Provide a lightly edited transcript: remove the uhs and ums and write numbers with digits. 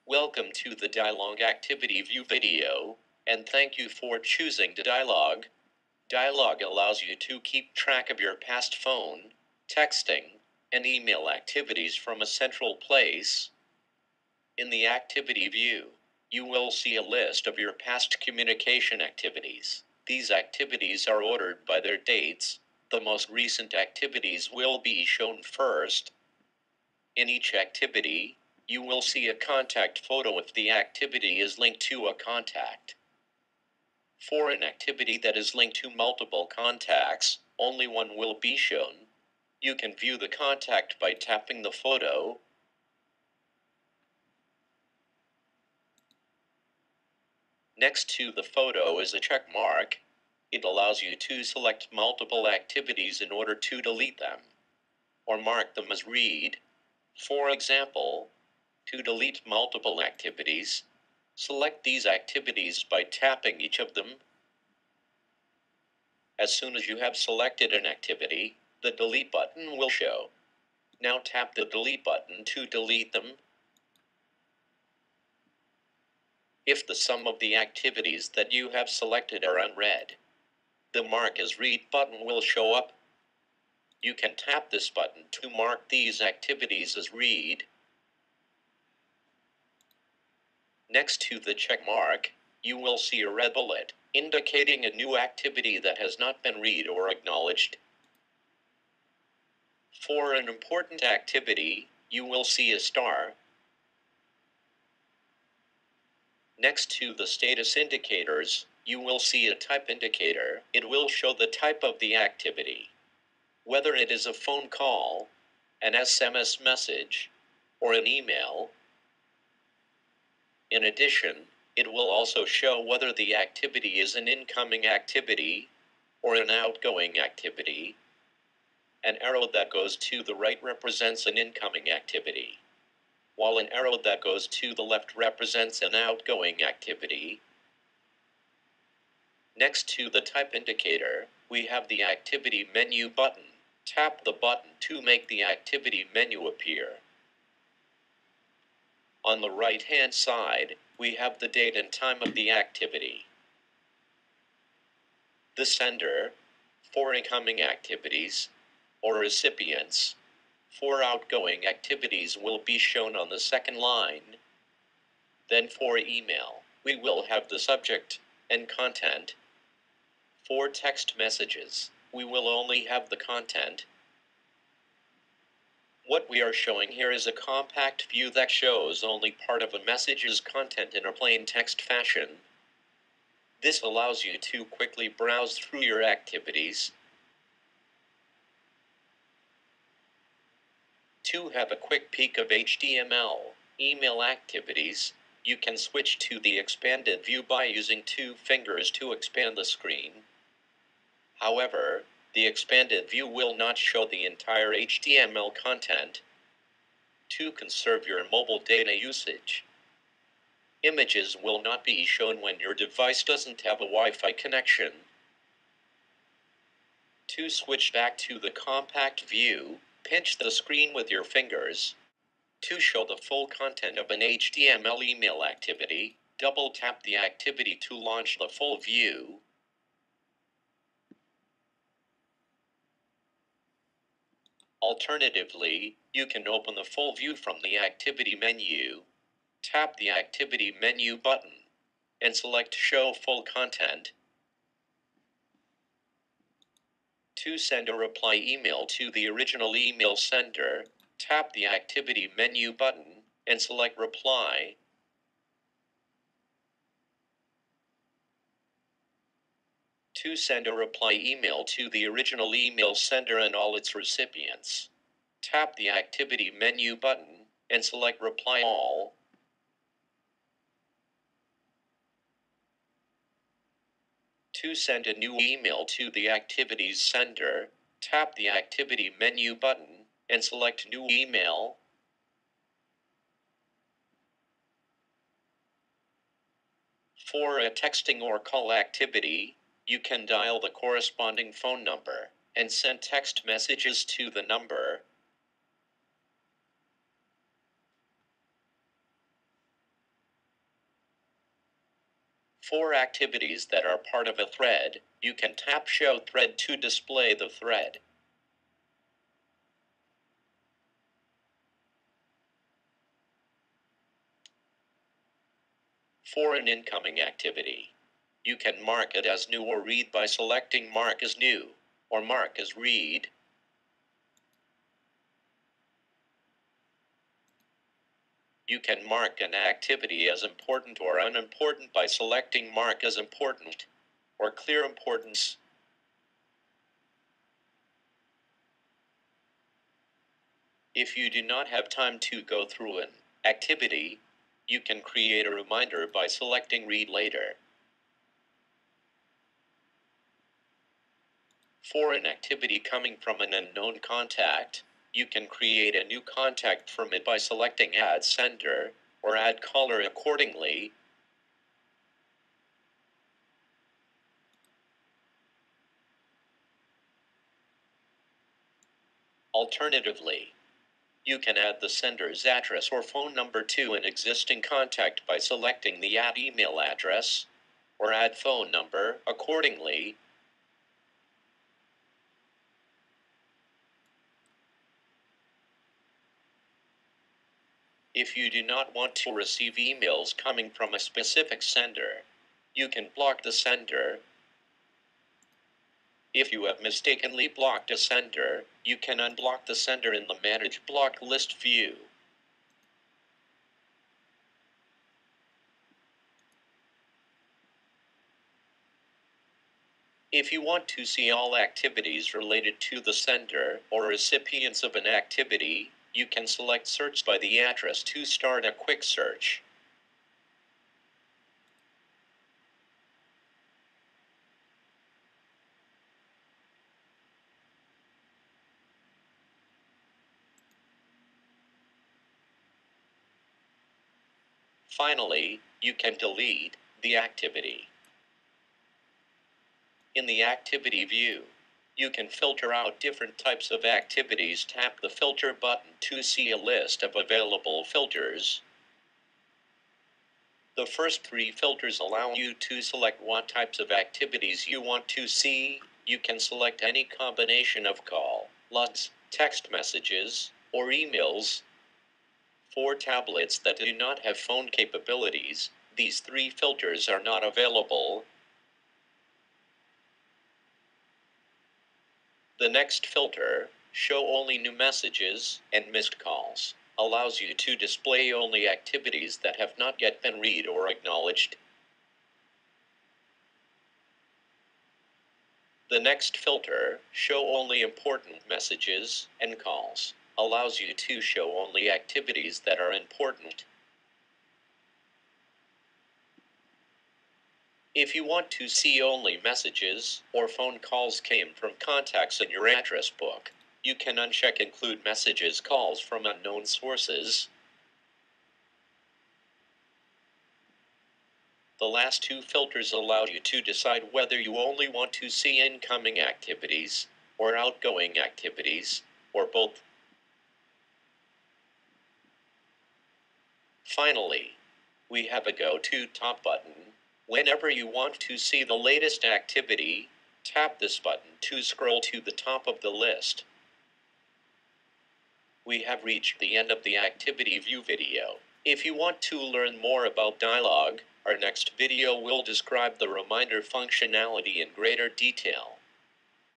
Welcome to the Dialog Activity View video, and thank you for choosing Dialog. Dialog allows you to keep track of your past phone, texting, and email activities from a central place. In the Activity View, you will see a list of your past communication activities. These activities are ordered by their dates. The most recent activities will be shown first. In each activity, you will see a contact photo if the activity is linked to a contact. For an activity that is linked to multiple contacts, only one will be shown. You can view the contact by tapping the photo. Next to the photo is a check mark. It allows you to select multiple activities in order to delete them, or mark them as read. For example, to delete multiple activities, select these activities by tapping each of them. As soon as you have selected an activity, the delete button will show. Now tap the delete button to delete them. If the sum of the activities that you have selected are unread, the Mark as Read button will show up. You can tap this button to mark these activities as read. Next to the check mark, you will see a red bullet, indicating a new activity that has not been read or acknowledged. For an important activity, you will see a star. Next to the status indicators, you will see a type indicator. It will show the type of the activity, whether it is a phone call, an SMS message, or an email. In addition, it will also show whether the activity is an incoming activity or an outgoing activity. An arrow that goes to the right represents an incoming activity, while an arrow that goes to the left represents an outgoing activity. Next to the type indicator, we have the activity menu button. Tap the button to make the activity menu appear. On the right-hand side, we have the date and time of the activity. The sender, for incoming activities, or recipients, for outgoing activities will be shown on the second line. Then for email, we will have the subject and content. For text messages, we will only have the content. What we are showing here is a compact view that shows only part of a message's content in a plain text fashion. This allows you to quickly browse through your activities. To have a quick peek of HTML email activities, you can switch to the expanded view by using 2 fingers to expand the screen. However, the expanded view will not show the entire HTML content. To conserve your mobile data usage, images will not be shown when your device doesn't have a Wi-Fi connection. To switch back to the compact view, pinch the screen with your fingers. To show the full content of an HTML email activity, double-tap the activity to launch the full view. Alternatively, you can open the full view from the activity menu. Tap the activity menu button and select Show Full Content. To send a reply email to the original email sender, tap the activity menu button and select Reply. To send a reply email to the original email sender and all its recipients, tap the activity menu button and select Reply All. To send a new email to the activity's sender, tap the activity menu button and select New Email. For a texting or call activity, you can dial the corresponding phone number and send text messages to the number. For activities that are part of a thread, you can tap Show Thread to display the thread. For an incoming activity, you can mark it as new or read by selecting Mark as New or Mark as Read. You can mark an activity as important or unimportant by selecting Mark as Important or Clear Importance. If you do not have time to go through an activity, you can create a reminder by selecting Read Later. For an activity coming from an unknown contact, you can create a new contact from it by selecting Add Sender or Add Caller accordingly. Alternatively, you can add the sender's address or phone number to an existing contact by selecting the Add Email Address or Add Phone Number accordingly. If you do not want to receive emails coming from a specific sender, you can block the sender. If you have mistakenly blocked a sender, you can unblock the sender in the Manage Block List view. If you want to see all activities related to the sender or recipients of an activity, you can select Search by the address to start a quick search. Finally, you can delete the activity. In the activity view, you can filter out different types of activities. Tap the Filter button to see a list of available filters. The first three filters allow you to select what types of activities you want to see. You can select any combination of call, logs, text messages, or emails. For tablets that do not have phone capabilities, these three filters are not available. The next filter, Show Only New Messages and Missed Calls, allows you to display only activities that have not yet been read or acknowledged. The next filter, Show Only Important Messages and Calls, allows you to show only activities that are important. If you want to see only messages or phone calls came from contacts in your address book, you can uncheck Include Messages Calls from Unknown Sources. The last two filters allow you to decide whether you only want to see incoming activities or outgoing activities, or both. Finally, we have a Go to Top button. Whenever you want to see the latest activity, tap this button to scroll to the top of the list. We have reached the end of the activity view video. If you want to learn more about Dialog, our next video will describe the reminder functionality in greater detail.